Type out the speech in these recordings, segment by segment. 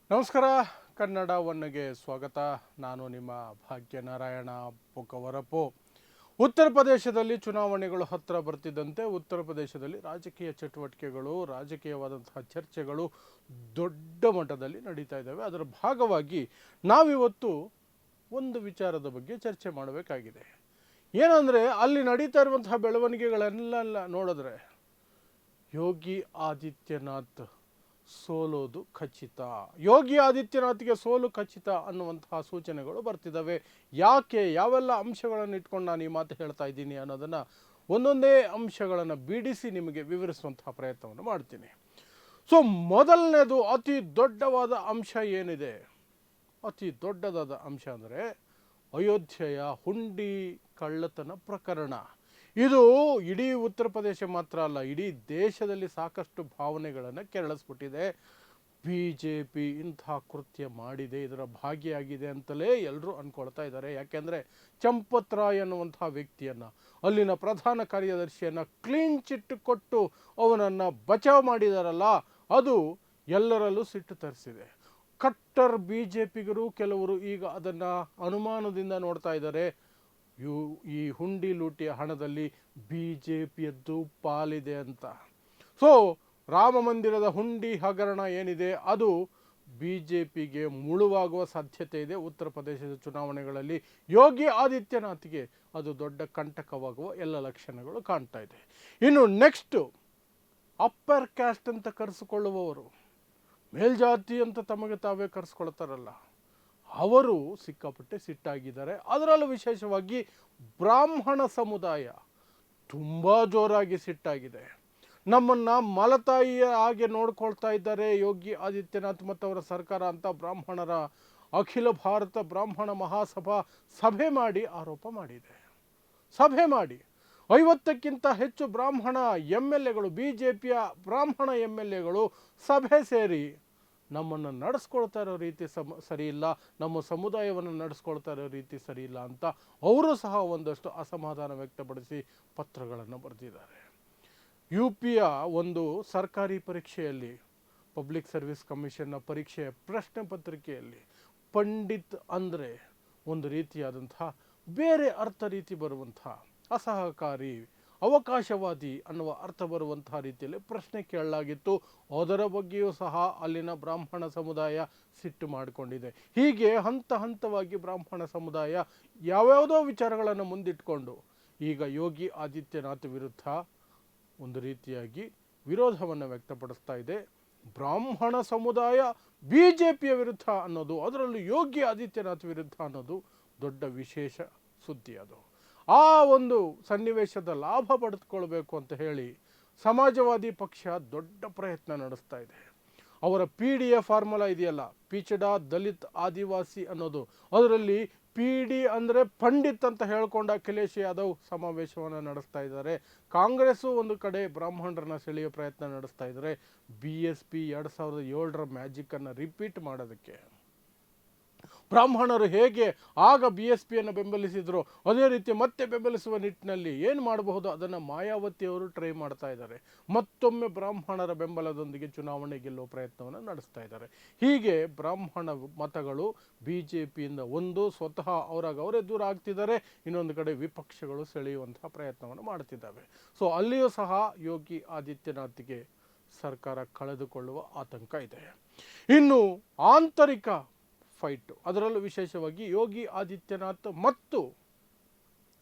ನಮಸ್ಕಾರ. ಕನ್ನಡ ಒನ್ಗೆ ಸ್ವಾಗತ. ನಾನು ನಿಮ್ಮ ಭಾಗ್ಯನಾರಾಯಣ ಪೊಕ್ಕವರಪು. ಉತ್ತರ ಪ್ರದೇಶದಲ್ಲಿ ಚುನಾವಣೆಗಳು ಹತ್ತಿರ ಬರ್ತಿದ್ದಂತೆ ಉತ್ತರ ಪ್ರದೇಶದಲ್ಲಿ ರಾಜಕೀಯ ಚಟುವಟಿಕೆಗಳು, ರಾಜಕೀಯವಾದಂತಹ ಚರ್ಚೆಗಳು ದೊಡ್ಡ ಮಟ್ಟದಲ್ಲಿ ನಡೀತಾ ಇದ್ದಾವೆ. ಅದರ ಭಾಗವಾಗಿ ನಾವಿವತ್ತು ಒಂದು ವಿಚಾರದ ಬಗ್ಗೆ ಚರ್ಚೆ ಮಾಡಬೇಕಾಗಿದೆ. ಏನಂದರೆ, ಅಲ್ಲಿ ನಡೀತಾ ಇರುವಂತಹ ಬೆಳವಣಿಗೆಗಳನ್ನೆಲ್ಲ ನೋಡಿದ್ರೆ ಯೋಗಿ ಆದಿತ್ಯನಾಥ್ ಸೋಲೋದು ಖಚಿತ, ಯೋಗಿ ಆದಿತ್ಯನಾಥ್ಗೆ ಸೋಲು ಖಚಿತ ಅನ್ನುವಂತಹ ಸೂಚನೆಗಳು ಬರ್ತಿದ್ದಾವೆ. ಯಾಕೆ, ಯಾವೆಲ್ಲ ಅಂಶಗಳನ್ನು ಇಟ್ಕೊಂಡು ನಾನು ಈ ಮಾತು ಹೇಳ್ತಾ ಇದ್ದೀನಿ ಅನ್ನೋದನ್ನು ಒಂದೊಂದೇ ಅಂಶಗಳನ್ನು ಬಿಡಿಸಿ ನಿಮಗೆ ವಿವರಿಸುವಂತಹ ಪ್ರಯತ್ನವನ್ನು ಮಾಡ್ತೀನಿ. ಸೊ ಮೊದಲನೇದು ಅತಿ ದೊಡ್ಡವಾದ ಅಂಶ ಏನಿದೆ, ಅತಿ ದೊಡ್ಡದಾದ ಅಂಶ ಅಂದರೆ ಅಯೋಧ್ಯೆಯ ಹುಂಡಿ ಕಳ್ಳತನ ಪ್ರಕರಣ. ಇದು ಇಡೀ ಉತ್ತರ ಪ್ರದೇಶ ಮಾತ್ರ ಅಲ್ಲ, ಇಡೀ ದೇಶದಲ್ಲಿ ಸಾಕಷ್ಟು ಭಾವನೆಗಳನ್ನು ಕೆರಳಿಸ್ಬಿಟ್ಟಿದೆ. BJP ಇಂಥ ಕೃತ್ಯ ಮಾಡಿದೆ, ಇದರ ಭಾಗಿಯಾಗಿದೆ ಅಂತಲೇ ಎಲ್ಲರೂ ಅಂದ್ಕೊಳ್ತಾ ಇದ್ದಾರೆ. ಯಾಕೆಂದರೆ ಚಂಪತ್ ರಾಯ್ ಅನ್ನುವಂಥ ವ್ಯಕ್ತಿಯನ್ನು, ಅಲ್ಲಿನ ಪ್ರಧಾನ ಕಾರ್ಯದರ್ಶಿಯನ್ನು ಕ್ಲೀನ್ ಚಿಟ್ ಕೊಟ್ಟು ಅವನನ್ನು ಬಚಾವ್ ಮಾಡಿದಾರಲ್ಲ, ಅದು ಎಲ್ಲರಲ್ಲೂ ಸಿಟ್ಟು ತರಿಸಿದೆ. ಕಟ್ಟರ್ BJPಗರು ಕೆಲವರು ಈಗ ಅದನ್ನು ಅನುಮಾನದಿಂದ ನೋಡ್ತಾ ಇದ್ದಾರೆ. ಈ ಹುಂಡಿ ಲೂಟಿಯ ಹಣದಲ್ಲಿ BJPಯದ್ದು ಪಾಲಿದೆ ಅಂತ. ಸೊ ರಾಮ ಮಂದಿರದ ಹುಂಡಿ ಹಗರಣ ಏನಿದೆ ಅದು BJPಗೆ ಮುಳುವಾಗುವ ಸಾಧ್ಯತೆ ಇದೆ. ಉತ್ತರ ಪ್ರದೇಶದ ಚುನಾವಣೆಗಳಲ್ಲಿ ಯೋಗಿ ಆದಿತ್ಯನಾಥ್ಗೆ ಅದು ದೊಡ್ಡ ಕಂಟಕವಾಗುವ ಎಲ್ಲ ಲಕ್ಷಣಗಳು ಕಾಣ್ತಾ ಇದೆ. ಇನ್ನು ನೆಕ್ಸ್ಟು, ಅಪ್ಪರ್ ಕ್ಯಾಸ್ಟ್ ಅಂತ ಕರೆಸಿಕೊಳ್ಳುವವರು, ಮೇಲ್ಜಾತಿ ಅಂತ ತಮಗೆ ತಾವೇ ಕರೆಸ್ಕೊಳ್ತಾರಲ್ಲ, ಅವರು ಸಿಕ್ಕಾಪಟ್ಟೆ ಸಿಟ್ಟಾಗಿದ್ದಾರೆ. ಅದರಲ್ಲೂ ವಿಶೇಷವಾಗಿ ಬ್ರಾಹ್ಮಣ ಸಮುದಾಯ ತುಂಬ ಜೋರಾಗಿ ಸಿಟ್ಟಾಗಿದೆ. ನಮ್ಮನ್ನು ಮಲತಾಯಿಯ ಹಾಗೆ ನೋಡ್ಕೊಳ್ತಾ ಇದ್ದಾರೆ ಯೋಗಿ ಆದಿತ್ಯನಾಥ್ ಮತ್ತು ಅವರ ಸರ್ಕಾರ ಅಂತ ಬ್ರಾಹ್ಮಣರ ಅಖಿಲ ಭಾರತ ಬ್ರಾಹ್ಮಣ ಮಹಾಸಭಾ ಸಭೆ ಮಾಡಿ ಆರೋಪ ಮಾಡಿದೆ. ಸಭೆ ಮಾಡಿ 50ಕ್ಕಿಂತ ಹೆಚ್ಚು ಬ್ರಾಹ್ಮಣ MLAಗಳು, BJPಯ ಬ್ರಾಹ್ಮಣ MLAಗಳು ಸಭೆ ಸೇರಿ ನಮ್ಮನ್ನು ನಡೆಸ್ಕೊಳ್ತಾ ಇರೋ ರೀತಿ ಸರಿ ಇಲ್ಲ, ನಮ್ಮ ಸಮುದಾಯವನ್ನು ನಡೆಸ್ಕೊಳ್ತಾ ಇರೋ ರೀತಿ ಸರಿ ಇಲ್ಲ ಅಂತ ಅವರು ಸಹ ಒಂದಷ್ಟು ಅಸಮಾಧಾನ ವ್ಯಕ್ತಪಡಿಸಿ ಪತ್ರಗಳನ್ನು ಬರೆದಿದ್ದಾರೆ. UPಯ ಒಂದು ಸರ್ಕಾರಿ ಪರೀಕ್ಷೆಯಲ್ಲಿ, ಪಬ್ಲಿಕ್ ಸರ್ವಿಸ್ ಕಮಿಷನ್ನ ಪರೀಕ್ಷೆಯ ಪ್ರಶ್ನೆ ಪತ್ರಿಕೆಯಲ್ಲಿ ಪಂಡಿತ್ ಅಂದರೆ ಒಂದು ರೀತಿಯಾದಂತಹ ಬೇರೆ ಅರ್ಥ ರೀತಿ ಬರುವಂತಹ ಅಸಹಕಾರಿ, ಅವಕಾಶವಾದಿ ಅನ್ನುವ ಅರ್ಥ ಬರುವಂತಹ ರೀತಿಯಲ್ಲಿ ಪ್ರಶ್ನೆ ಕೇಳಲಾಗಿತ್ತು. ಅದರ ಬಗ್ಗೆಯೂ ಸಹ ಅಲ್ಲಿನ ಬ್ರಾಹ್ಮಣ ಸಮುದಾಯ ಸಿಟ್ಟು ಮಾಡಿಕೊಂಡಿದೆ. ಹೀಗೆ ಹಂತ ಹಂತವಾಗಿ ಬ್ರಾಹ್ಮಣ ಸಮುದಾಯ ಯಾವ್ಯಾವುದೋ ವಿಚಾರಗಳನ್ನು ಮುಂದಿಟ್ಕೊಂಡು ಈಗ ಯೋಗಿ ಆದಿತ್ಯನಾಥ್ ವಿರುದ್ಧ ಒಂದು ರೀತಿಯಾಗಿ ವಿರೋಧವನ್ನು ವ್ಯಕ್ತಪಡಿಸ್ತಾ ಇದೆ. ಬ್ರಾಹ್ಮಣ ಸಮುದಾಯ BJPಯ ವಿರುದ್ಧ ಅನ್ನೋದು, ಅದರಲ್ಲೂ ಯೋಗಿ ಆದಿತ್ಯನಾಥ್ ವಿರುದ್ಧ ಅನ್ನೋದು ದೊಡ್ಡ ವಿಶೇಷ ಸುದ್ದಿ. ಅದು ಆ ಒಂದು ಸನ್ನಿವೇಶದ ಲಾಭ ಪಡೆದುಕೊಳ್ಬೇಕು ಅಂತ ಹೇಳಿ ಸಮಾಜವಾದಿ ಪಕ್ಷ ದೊಡ್ಡ ಪ್ರಯತ್ನ ನಡೆಸ್ತಾ ಇದೆ. ಅವರ PDA ಫಾರ್ಮುಲಾ ಇದೆಯಲ್ಲ, ಪಿಚಡಾ ದಲಿತ್ ಆದಿವಾಸಿ ಅನ್ನೋದು, ಅದರಲ್ಲಿ PD ಅಂದರೆ ಪಂಡಿತ್ ಅಂತ ಹೇಳ್ಕೊಂಡ ಅಖಿಲೇಶ್ ಯಾದವ್ ಸಮಾವೇಶವನ್ನು ನಡೆಸ್ತಾ ಇದ್ದಾರೆ. ಕಾಂಗ್ರೆಸ್ಸು ಒಂದು ಕಡೆ ಬ್ರಾಹ್ಮಣರನ್ನ ಸೆಳೆಯೋ ಪ್ರಯತ್ನ ನಡೆಸ್ತಾ ಇದ್ದಾರೆ. BSP 2007ರ ಮ್ಯಾಜಿಕ್ಕನ್ನು ರಿಪೀಟ್ ಮಾಡೋದಕ್ಕೆ ಬ್ರಾಹ್ಮಣರು ಹೇಗೆ ಆಗ BSPಯನ್ನು ಬೆಂಬಲಿಸಿದ್ರು ಅದೇ ರೀತಿ ಮತ್ತೆ ಬೆಂಬಲಿಸುವ ನಿಟ್ಟಿನಲ್ಲಿ ಏನು ಮಾಡಬಹುದು ಅದನ್ನು ಮಾಯಾವತಿಯವರು ಟ್ರೈ ಮಾಡ್ತಾ ಇದ್ದಾರೆ. ಮತ್ತೊಮ್ಮೆ ಬ್ರಾಹ್ಮಣರ ಬೆಂಬಲದೊಂದಿಗೆ ಚುನಾವಣೆ ಗೆಲ್ಲುವ ಪ್ರಯತ್ನವನ್ನು ನಡೆಸ್ತಾ ಇದ್ದಾರೆ. ಹೀಗೆ ಬ್ರಾಹ್ಮಣ ಮತಗಳು BJPಯಿಂದ ಒಂದು ಸ್ವತಃ ಅವರೇ ದೂರ ಆಗ್ತಿದ್ದಾರೆ, ಇನ್ನೊಂದು ಕಡೆ ವಿಪಕ್ಷಗಳು ಸೆಳೆಯುವಂತಹ ಪ್ರಯತ್ನವನ್ನು ಮಾಡ್ತಿದ್ದಾವೆ. ಸೊ ಅಲ್ಲಿಯೂ ಸಹ ಯೋಗಿ ಆದಿತ್ಯನಾಥ್ಗೆ ಸರ್ಕಾರ ಕಳೆದುಕೊಳ್ಳುವ ಆತಂಕ ಇದೆ. ಇನ್ನು ಆಂತರಿಕ ಫೈಟ್, ಅದರಲ್ಲೂ ವಿಶೇಷವಾಗಿ ಯೋಗಿ ಆದಿತ್ಯನಾಥ್ ಮತ್ತು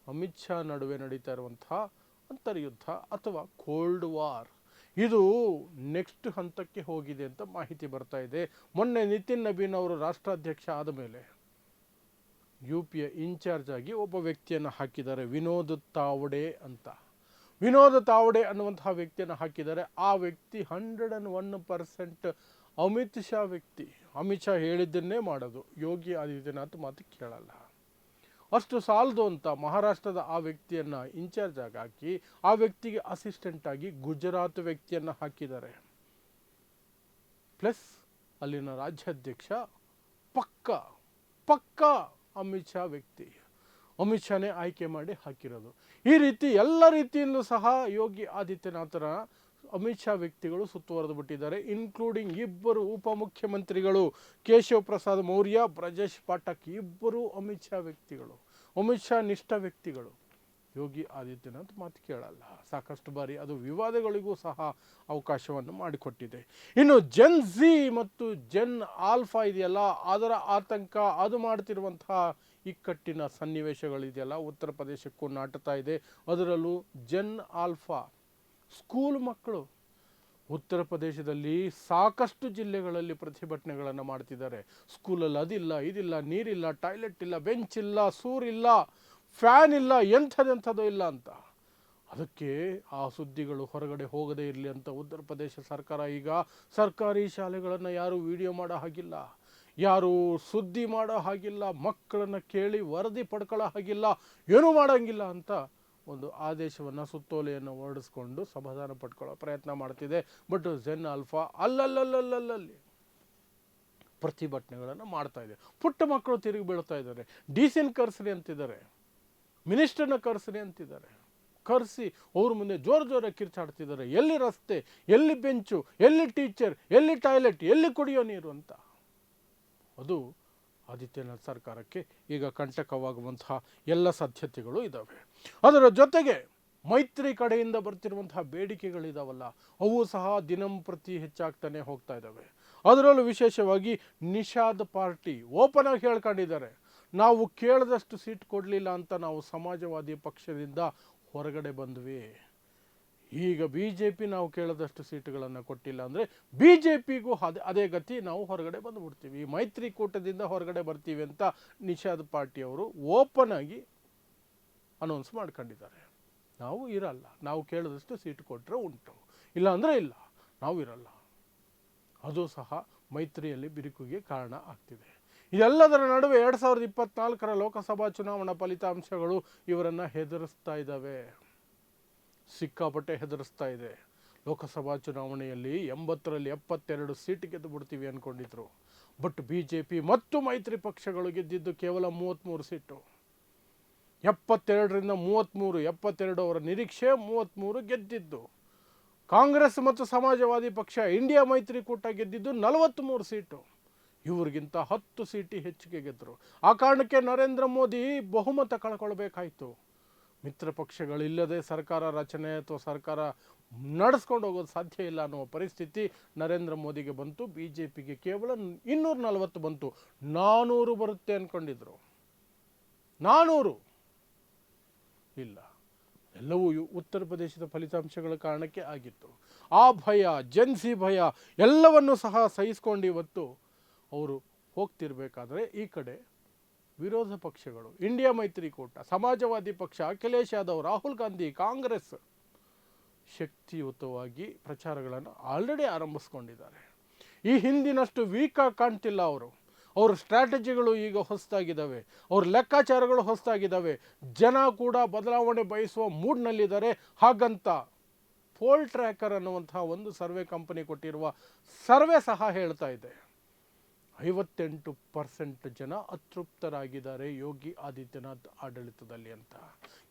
ಅಮಿತ್ ಶಾ ನಡುವೆ ನಡೀತಾ ಇರುವಂತಹ ಅಂತರ್ಯುದ್ಧ ಅಥವಾ ಕೋಲ್ಡ್ ವಾರ್, ಇದು ನೆಕ್ಸ್ಟ್ ಹಂತಕ್ಕೆ ಹೋಗಿದೆ ಅಂತ ಮಾಹಿತಿ ಬರ್ತಾ ಇದೆ. ಮೊನ್ನೆ ನಿತಿನ್ ನಬೀನ್ ಅವರು ರಾಷ್ಟ್ರಾಧ್ಯಕ್ಷ ಆದ ಮೇಲೆ UPಯ ಇನ್ಚಾರ್ಜ್ ಆಗಿ ಒಬ್ಬ ವ್ಯಕ್ತಿಯನ್ನು ಹಾಕಿದ್ದಾರೆ, ವಿನೋದ್ ತಾವಡೆ ಅಂತ. ವಿನೋದ್ ತಾವಡೆ ಅನ್ನುವಂತಹ ವ್ಯಕ್ತಿಯನ್ನು ಹಾಕಿದ್ದಾರೆ. ಆ ವ್ಯಕ್ತಿ 101% ಅಮಿತ್ ಶಾ ವ್ಯಕ್ತಿ. ಅಮಿತ್ ಶಾ ಹೇಳಿದ್ದನ್ನೇ ಮಾಡೋದು, ಯೋಗಿ ಆದಿತ್ಯನಾಥ್ ಮಾತು ಕೇಳಲ್ಲ. ಅಷ್ಟು ಸಾಲದು ಅಂತ ಮಹಾರಾಷ್ಟ್ರದ ಆ ವ್ಯಕ್ತಿಯನ್ನು ಇನ್ಚಾರ್ಜ್ ಆಗಿ ಹಾಕಿ ಆ ವ್ಯಕ್ತಿಗೆ ಅಸಿಸ್ಟೆಂಟ್ ಆಗಿ ಗುಜರಾತ್ ವ್ಯಕ್ತಿಯನ್ನು ಹಾಕಿದ್ದಾರೆ. ಪ್ಲಸ್ ಅಲ್ಲಿನ ರಾಜ್ಯಾಧ್ಯಕ್ಷ ಪಕ್ಕ ಅಮಿತ್ ಶಾ ವ್ಯಕ್ತಿ, ಅಮಿತ್ ಶಾನೇ ಆಯ್ಕೆ ಮಾಡಿ ಹಾಕಿರೋದು. ಈ ರೀತಿ ಎಲ್ಲ ರೀತಿಯಲ್ಲೂ ಸಹ ಯೋಗಿ ಆದಿತ್ಯನಾಥರ ಅಮಿತ್ ಶಾ ವ್ಯಕ್ತಿಗಳು ಸುತ್ತುವರೆದು ಬಿಟ್ಟಿದ್ದಾರೆ. ಇನ್ಕ್ಲೂಡಿಂಗ್ ಇಬ್ಬರು ಉಪಮುಖ್ಯಮಂತ್ರಿಗಳು, ಕೇಶವ್ ಪ್ರಸಾದ್ ಮೌರ್ಯ, ಬ್ರಜೇಶ್ ಪಾಠಕ್, ಇಬ್ಬರು ಅಮಿತ್ ಶಾ ವ್ಯಕ್ತಿಗಳು, ಅಮಿತ್ ಶಾ ನಿಷ್ಠ ವ್ಯಕ್ತಿಗಳು. ಯೋಗಿ ಆದಿತ್ಯನಾಥ್ ಮಾತು ಕೇಳಲ್ಲ. ಸಾಕಷ್ಟು ಬಾರಿ ಅದು ವಿವಾದಗಳಿಗೂ ಸಹ ಅವಕಾಶವನ್ನು ಮಾಡಿಕೊಟ್ಟಿದೆ. ಇನ್ನು ಜೆನ್ ಝಿ ಮತ್ತು ಜೆನ್ ಆಲ್ಫಾ ಇದೆಯಲ್ಲ, ಅದರ ಆತಂಕ, ಅದು ಮಾಡ್ತಿರುವಂತಹ ಇಕ್ಕಟ್ಟಿನ ಸನ್ನಿವೇಶಗಳಿದೆಯಲ್ಲ, ಉತ್ತರ ಪ್ರದೇಶಕ್ಕೂ ನಾಟುತ್ತಾ ಇದೆ. ಅದರಲ್ಲೂ ಜೆನ್ ಆಲ್ಫಾ ಸ್ಕೂಲ್ ಮಕ್ಕಳು ಉತ್ತರ ಪ್ರದೇಶದಲ್ಲಿ ಸಾಕಷ್ಟು ಜಿಲ್ಲೆಗಳಲ್ಲಿ ಪ್ರತಿಭಟನೆಗಳನ್ನು ಮಾಡ್ತಿದ್ದಾರೆ. ಸ್ಕೂಲಲ್ಲಿ ಅದಿಲ್ಲ, ಇದಿಲ್ಲ, ನೀರಿಲ್ಲ, ಟಾಯ್ಲೆಟ್ ಇಲ್ಲ, ಬೆಂಚ್ ಇಲ್ಲ, ಸೂರಿಲ್ಲ, ಫ್ಯಾನ್ ಇಲ್ಲ, ಎಂಥದೆಂಥದ್ದು ಇಲ್ಲ ಅಂತ. ಅದಕ್ಕೆ ಆ ಸುದ್ದಿಗಳು ಹೊರಗಡೆ ಹೋಗದೇ ಇರಲಿ ಅಂತ ಉತ್ತರ ಪ್ರದೇಶ ಸರ್ಕಾರ ಈಗ ಸರ್ಕಾರಿ ಶಾಲೆಗಳನ್ನು ಯಾರು ವಿಡಿಯೋ ಮಾಡೋ ಹಾಗಿಲ್ಲ, ಯಾರು ಸುದ್ದಿ ಮಾಡೋ ಹಾಗಿಲ್ಲ, ಮಕ್ಕಳನ್ನು ಕೇಳಿ ವರದಿ ಪಡ್ಕೊಳ್ಳೋ ಹಾಗಿಲ್ಲ, ಏನೂ ಮಾಡೋಂಗಿಲ್ಲ ಅಂತ ಒಂದು ಆದೇಶವನ್ನು, ಸುತ್ತೋಲೆಯನ್ನು ಹೊರಡಿಸ್ಕೊಂಡು ಸಮಾಧಾನ ಪಡ್ಕೊಳ್ಳೋ ಪ್ರಯತ್ನ ಮಾಡ್ತಿದೆ. ಬಟ್ ಜೆನ್ ಆಲ್ಫಾ ಅಲ್ಲಲ್ಲಿ ಪ್ರತಿಭಟನೆಗಳನ್ನು ಮಾಡ್ತಾ ಇದೆ. ಪುಟ್ಟ ಮಕ್ಕಳು ತಿರುಗಿ ಬೀಳ್ತಾ ಇದ್ದಾರೆ. ಡಿ.ಸಿ.ನ ಕರೆಸ್ರಿ ಅಂತಿದ್ದಾರೆ, ಮಿನಿಸ್ಟರ್ನ ಕರೆಸ್ರಿ ಅಂತಿದ್ದಾರೆ. ಕರೆಸಿ ಅವ್ರ ಮುಂದೆ ಜೋರಾಗಿ ಕಿರ್ಚಾಡ್ತಿದ್ದಾರೆ. ಎಲ್ಲಿ ರಸ್ತೆ, ಎಲ್ಲಿ ಬೆಂಚು, ಎಲ್ಲಿ ಟೀಚರ್, ಎಲ್ಲಿ ಟಾಯ್ಲೆಟ್, ಎಲ್ಲಿ ಕುಡಿಯೋ ನೀರು ಅಂತ. ಅದು ಆದಿತ್ಯನಾಥ್ ಸರ್ಕಾರಕ್ಕೆ ಈಗ ಕಂಟಕವಾಗುವಂತಹ ಎಲ್ಲ ಸಾಧ್ಯತೆಗಳು ಇದ್ದಾವೆ. ಅದರ ಜೊತೆಗೆ ಮೈತ್ರಿ ಕಡೆಯಿಂದ ಬರ್ತಿರುವಂತಹ ಬೇಡಿಕೆಗಳಿದಾವಲ್ಲ, ಅವು ಸಹ ದಿನಂಪ್ರತಿ ಹೆಚ್ಚಾಗ್ತಾನೆ ಹೋಗ್ತಾ ಇದ್ದಾವೆ. ಅದರಲ್ಲೂ ವಿಶೇಷವಾಗಿ ನಿಷಾದ್ ಪಾರ್ಟಿ ಓಪನ್ ಆಗಿ ಹೇಳ್ಕೊಂಡಿದ್ದಾರೆ, ನಾವು ಕೇಳಿದಷ್ಟು ಸೀಟ್ ಕೊಡಲಿಲ್ಲ ಅಂತ ನಾವು ಸಮಾಜವಾದಿ ಪಕ್ಷದಿಂದ ಹೊರಗಡೆ ಬಂದ್ವಿ. ಈಗ BJP ನಾವು ಕೇಳಿದಷ್ಟು ಸೀಟುಗಳನ್ನು ಕೊಟ್ಟಿಲ್ಲ ಅಂದರೆ BJPಗೂ ಅದೇ ಗತಿ, ನಾವು ಹೊರಗಡೆ ಬಂದುಬಿಡ್ತೀವಿ, ಮೈತ್ರಿಕೂಟದಿಂದ ಹೊರಗಡೆ ಬರ್ತೀವಿ ಅಂತ ನಿಷಾದ್ ಪಾರ್ಟಿಯವರು ಓಪನ್ ಆಗಿ ಅನೌನ್ಸ್ ಮಾಡ್ಕೊಂಡಿದ್ದಾರೆ. ನಾವು ಇರಲ್ಲ, ನಾವು ಕೇಳಿದಷ್ಟು ಸೀಟು ಕೊಟ್ಟರೆ ಉಂಟು, ಇಲ್ಲ ಅಂದರೆ ಇಲ್ಲ, ನಾವು ಇರಲ್ಲ. ಅದು ಸಹ ಮೈತ್ರಿಯಲ್ಲಿ ಬಿರುಕಿಗೆ ಕಾರಣ ಆಗ್ತಿದೆ. ಇದೆಲ್ಲದರ ನಡುವೆ 2024ರ ಲೋಕಸಭಾ ಚುನಾವಣಾ ಫಲಿತಾಂಶಗಳು ಇವರನ್ನು ಹೆದರಿಸ್ತಾ ಇದ್ದಾವೆ, ಸಿಕ್ಕಾಪಟ್ಟೆ ಹೆದರಿಸ್ತಾ ಇದೆ. ಲೋಕಸಭಾ ಚುನಾವಣೆಯಲ್ಲಿ 80ರಲ್ಲಿ 72 ಸೀಟ್ ಗೆದ್ದು ಬಿಡ್ತೀವಿ ಅಂದ್ಕೊಂಡಿದ್ರು. ಬಟ್ BJP ಮತ್ತು ಮೈತ್ರಿ ಪಕ್ಷಗಳು ಗೆದ್ದಿದ್ದು ಕೇವಲ 33 ಸೀಟು. 72ರಿಂದ 33, 72 ಅವರ ನಿರೀಕ್ಷೆ, 33 ಗೆದ್ದಿದ್ದು. ಕಾಂಗ್ರೆಸ್ ಮತ್ತು ಸಮಾಜವಾದಿ ಪಕ್ಷ ಇಂಡಿಯಾ ಮೈತ್ರಿಕೂಟ ಗೆದ್ದಿದ್ದು 43 ಸೀಟು. ಇವ್ರಿಗಿಂತ 10 ಸೀಟು ಹೆಚ್ಚಿಗೆ ಗೆದ್ದರು. ಆ ಕಾರಣಕ್ಕೆ ನರೇಂದ್ರ ಮೋದಿ ಬಹುಮತ ಕಳ್ಕೊಳ್ಬೇಕಾಯಿತು. ಮಿತ್ರ ಪಕ್ಷಗಳಿಲ್ಲದೆ ಸರ್ಕಾರ ರಚನೆ ಅಥವಾ ಸರ್ಕಾರ ನಡೆಸ್ಕೊಂಡು ಹೋಗೋದು ಸಾಧ್ಯ ಇಲ್ಲ ಅನ್ನುವ ಪರಿಸ್ಥಿತಿ ನರೇಂದ್ರ ಮೋದಿಗೆ ಬಂತು. BJPಗೆ ಕೇವಲ 240 ಬಂತು. 400 ಬರುತ್ತೆ ಅಂದ್ಕೊಂಡಿದ್ರು, 400 ಇಲ್ಲ. ಎಲ್ಲವೂ ಉತ್ತರ ಪ್ರದೇಶದ ಫಲಿತಾಂಶಗಳ ಕಾರಣಕ್ಕೆ ಆಗಿತ್ತು. ಆ ಭಯ, ಜೆನ್ಸಿ ಭಯ ಎಲ್ಲವನ್ನೂ ಸಹ ಸಹಿಸ್ಕೊಂಡು ಇವತ್ತು ಅವರು ಹೋಗ್ತಿರ್ಬೇಕಾದ್ರೆ ಈ ಕಡೆ ವಿರೋಧ ಪಕ್ಷಗಳು, ಇಂಡಿಯಾ ಮೈತ್ರಿಕೂಟ, ಸಮಾಜವಾದಿ ಪಕ್ಷ, ಅಖಿಲೇಶ್ ಯಾದವ್, ರಾಹುಲ್ ಗಾಂಧಿ, ಕಾಂಗ್ರೆಸ್ ಶಕ್ತಿಯುತವಾಗಿ ಪ್ರಚಾರಗಳನ್ನು ಆಲ್ರೆಡಿ ಆರಂಭಿಸ್ಕೊಂಡಿದ್ದಾರೆ. ಈ ಹಿಂದಿನಷ್ಟು ವೀಕಾಗಿ ಕಾಣ್ತಿಲ್ಲ ಅವ್ರ ಸ್ಟ್ರಾಟಜಿಗಳು ಈಗ ಹೊಸದಾಗಿದ್ದಾವೆ, ಅವ್ರ ಲೆಕ್ಕಾಚಾರಗಳು ಹೊಸದಾಗಿದ್ದಾವೆ. ಜನ ಕೂಡ ಬದಲಾವಣೆ ಬಯಸುವ ಮೂಡ್ನಲ್ಲಿದ್ದಾರೆ. ಹಾಗಂತ ಪೋಲ್ ಟ್ರ್ಯಾಕರ್ ಅನ್ನುವಂತಹ ಒಂದು ಸರ್ವೆ ಕಂಪನಿ ಕೊಟ್ಟಿರುವ ಸರ್ವೆ ಸಹ ಹೇಳ್ತಾ ಇದೆ, 58% ಜನ ಅತೃಪ್ತರಾಗಿದ್ದಾರೆ ಯೋಗಿ ಆದಿತ್ಯನಾಥ್ ಆಡಳಿತದಲ್ಲಿ ಅಂತ.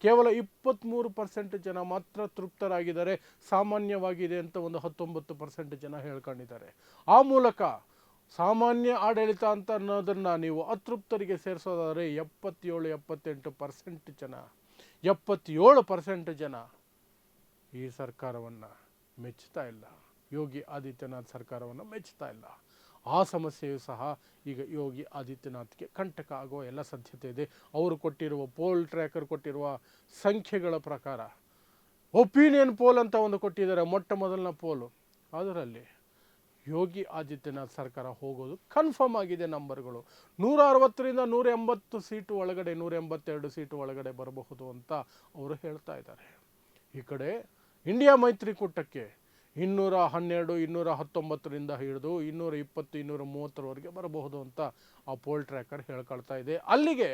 ಕೇವಲ 23% ಜನ ಮಾತ್ರ ತೃಪ್ತರಾಗಿದ್ದಾರೆ, ಸಾಮಾನ್ಯವಾಗಿದೆ ಅಂತ ಒಂದು 19% ಜನ ಹೇಳ್ಕೊಂಡಿದ್ದಾರೆ. ಆ ಮೂಲಕ ಸಾಮಾನ್ಯ ಆಡಳಿತ ಅಂತ ಅನ್ನೋದನ್ನು ನೀವು ಅತೃಪ್ತರಿಗೆ ಸೇರಿಸೋದಾದರೆ 77-78% ಜನ, 77% ಜನ ಈ ಸರ್ಕಾರವನ್ನು ಮೆಚ್ಚುತ್ತಾ ಇಲ್ಲ, ಯೋಗಿ ಆದಿತ್ಯನಾಥ್ ಸರ್ಕಾರವನ್ನು ಮೆಚ್ಚುತ್ತಾ ಇಲ್ಲ. ಆ ಸಮಸ್ಯೆಯು ಸಹ ಈಗ ಯೋಗಿ ಆದಿತ್ಯನಾಥ್ಗೆ ಕಂಟಕ ಆಗುವ ಎಲ್ಲ ಸಾಧ್ಯತೆ ಇದೆ. ಅವರು ಕೊಟ್ಟಿರುವ ಪೋಲ್ ಟ್ರ್ಯಾಕರ್ ಕೊಟ್ಟಿರುವ ಸಂಖ್ಯೆಗಳ ಪ್ರಕಾರ, ಒಪಿನಿಯನ್ ಪೋಲ್ ಅಂತ ಒಂದು ಕೊಟ್ಟಿದ್ದಾರೆ, ಮೊಟ್ಟ ಮೊದಲನ ಪೋಲು, ಅದರಲ್ಲಿ ಯೋಗಿ ಆದಿತ್ಯನಾಥ್ ಸರ್ಕಾರ ಹೋಗೋದು ಕನ್ಫರ್ಮ್ ಆಗಿದೆ. ನಂಬರ್ಗಳು 160ರಿಂದ 180 ಸೀಟು ಒಳಗಡೆ, 182 ಸೀಟು ಒಳಗಡೆ ಬರಬಹುದು ಅಂತ ಅವರು ಹೇಳ್ತಾ ಇದ್ದಾರೆ. ಈ ಕಡೆ ಇಂಡಿಯಾ ಮೈತ್ರಿಕೂಟಕ್ಕೆ 212, 219ರಿಂದ ಹಿಡಿದು 220, 230ರವರೆಗೆ ಬರಬಹುದು ಅಂತ ಆ ಪೋಲ್ ಟ್ರ್ಯಾಕರ್ ಹೇಳ್ಕೊಳ್ತಾ ಇದೆ. ಅಲ್ಲಿಗೆ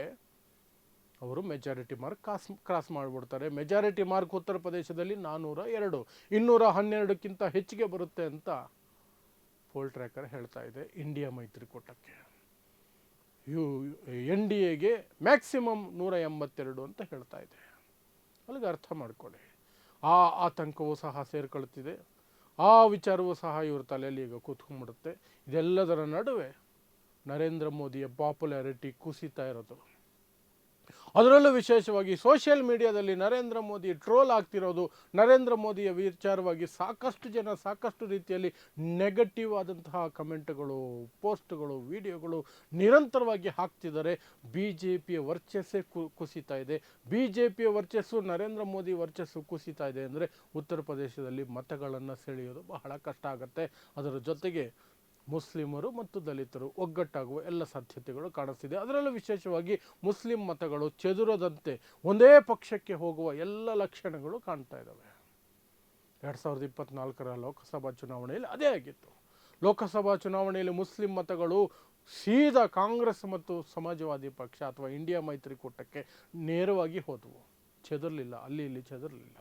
ಅವರು ಮೆಜಾರಿಟಿ ಮಾರ್ಕ್ ಕ್ರಾಸ್ ಮಾಡಿಬಿಡ್ತಾರೆ. ಮೆಜಾರಿಟಿ ಮಾರ್ಕ್ ಉತ್ತರ ಪ್ರದೇಶದಲ್ಲಿ 402, 212ಕ್ಕಿಂತ ಹೆಚ್ಚಿಗೆ ಬರುತ್ತೆ ಅಂತ ಪೋಲ್ ಟ್ರ್ಯಾಕರ್ ಹೇಳ್ತಾ ಇದೆ ಇಂಡಿಯಾ ಮೈತ್ರಿಕೂಟಕ್ಕೆ. NDAಗೆ ಮ್ಯಾಕ್ಸಿಮಮ್ 182 ಅಂತ ಹೇಳ್ತಾ ಇದೆ. ಅಲ್ಲಿಗೆ ಅರ್ಥ ಮಾಡ್ಕೊಳ್ಳಿ, ಆ ಆತಂಕವೂ ಸಹ ಸೇರ್ಕೊಳ್ತಿದೆ. ಆ ವಿಚಾರವೂ ಸಹ ಇವ್ರ ತಲೆಯಲ್ಲಿ ಈಗ ಕೂತ್ಕೊಂಡ್ಬಿಡುತ್ತೆ. ಇದೆಲ್ಲದರ ನಡುವೆ ನರೇಂದ್ರ ಮೋದಿಯ ಪಾಪ್ಯುಲಾರಿಟಿ ಕುಸಿತಾ ಇರೋದು. ಅದರಲ್ಲೂ ವಿಶೇಷವಾಗಿ ಸೋಷಿಯಲ್ ಮೀಡಿಯಾದಲ್ಲಿ ನರೇಂದ್ರ ಮೋದಿ ಟ್ರೋಲ್ ಆಗ್ತಿರೋದು, ನರೇಂದ್ರ ಮೋದಿಯ ವಿಚಾರವಾಗಿ ಸಾಕಷ್ಟು ಜನ ಸಾಕಷ್ಟು ರೀತಿಯಲ್ಲಿ ನೆಗೆಟಿವ್ ಆದಂತಹ ಕಮೆಂಟ್ಗಳು, ಪೋಸ್ಟ್ಗಳು, ವಿಡಿಯೋಗಳು ನಿರಂತರವಾಗಿ ಹಾಕ್ತಿದ್ದಾರೆ. BJPಯ ವರ್ಚಸ್ಸೇ ಕುಸಿತಾ ಇದೆ. BJPಯ ವರ್ಚಸ್ಸು, ನರೇಂದ್ರ ಮೋದಿ ವರ್ಚಸ್ಸು ಕುಸಿತಾ ಇದೆ ಅಂದರೆ ಉತ್ತರ ಪ್ರದೇಶದಲ್ಲಿ ಮತಗಳನ್ನು ಸೆಳೆಯೋದು ಬಹಳ ಕಷ್ಟ ಆಗುತ್ತೆ. ಅದರ ಜೊತೆಗೆ ಮುಸ್ಲಿಮರು ಮತ್ತು ದಲಿತರು ಒಗ್ಗಟ್ಟಾಗುವ ಎಲ್ಲ ಸಾಧ್ಯತೆಗಳು ಕಾಣಿಸ್ತಿದೆ. ಅದರಲ್ಲೂ ವಿಶೇಷವಾಗಿ ಮುಸ್ಲಿಂ ಮತಗಳು ಚದುರದಂತೆ ಒಂದೇ ಪಕ್ಷಕ್ಕೆ ಹೋಗುವ ಎಲ್ಲ ಲಕ್ಷಣಗಳು ಕಾಣ್ತಾ ಇದ್ದಾವೆ. 2024ರ ಲೋಕಸಭಾ ಚುನಾವಣೆಯಲ್ಲಿ ಅದೇ ಆಗಿತ್ತು. ಲೋಕಸಭಾ ಚುನಾವಣೆಯಲ್ಲಿ ಮುಸ್ಲಿಂ ಮತಗಳು ಸೀದಾ ಕಾಂಗ್ರೆಸ್ ಮತ್ತು ಸಮಾಜವಾದಿ ಪಕ್ಷ ಅಥವಾ ಇಂಡಿಯಾ ಮೈತ್ರಿಕೂಟಕ್ಕೆ ನೇರವಾಗಿ ಹೋದವು, ಚದುರಲಿಲ್ಲ, ಅಲ್ಲಿ ಇಲ್ಲಿ ಚದುರಲಿಲ್ಲ.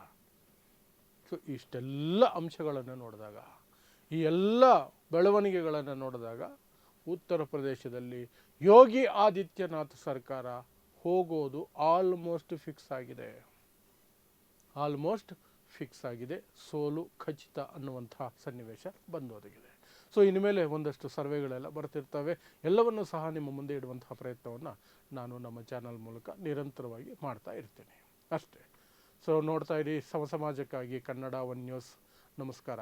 ಸೊ ಇಷ್ಟೆಲ್ಲ ಅಂಶಗಳನ್ನು ನೋಡಿದಾಗ, ಈ ಎಲ್ಲ ಬೆಳವಣಿಗೆಗಳನ್ನು ನೋಡಿದಾಗ ಉತ್ತರ ಪ್ರದೇಶದಲ್ಲಿ ಯೋಗಿ ಆದಿತ್ಯನಾಥ್ ಸರ್ಕಾರ ಹೋಗೋದು ಆಲ್ಮೋಸ್ಟ್ ಫಿಕ್ಸ್ ಆಗಿದೆ. ಸೋಲು ಖಚಿತ ಅನ್ನುವಂಥ ಸನ್ನಿವೇಶ ಬಂದೊದಗಿದೆ. ಸೊ ಇನ್ಮೇಲೆ ಒಂದಷ್ಟು ಸರ್ವೆಗಳೆಲ್ಲ ಬರ್ತಿರ್ತವೆ. ಎಲ್ಲವನ್ನೂ ಸಹ ನಿಮ್ಮ ಮುಂದೆ ಇಡುವಂತಹ ಪ್ರಯತ್ನವನ್ನು ನಾನು ನಮ್ಮ ಚಾನಲ್ ಮೂಲಕ ನಿರಂತರವಾಗಿ ಮಾಡ್ತಾ ಇರ್ತೇನೆ ಅಷ್ಟೇ. ಸೊ ನೋಡ್ತಾ ಇರಿ ಸಮಾಜಕ್ಕಾಗಿ ಕನ್ನಡ 1 ನ್ಯೂಸ್. ನಮಸ್ಕಾರ.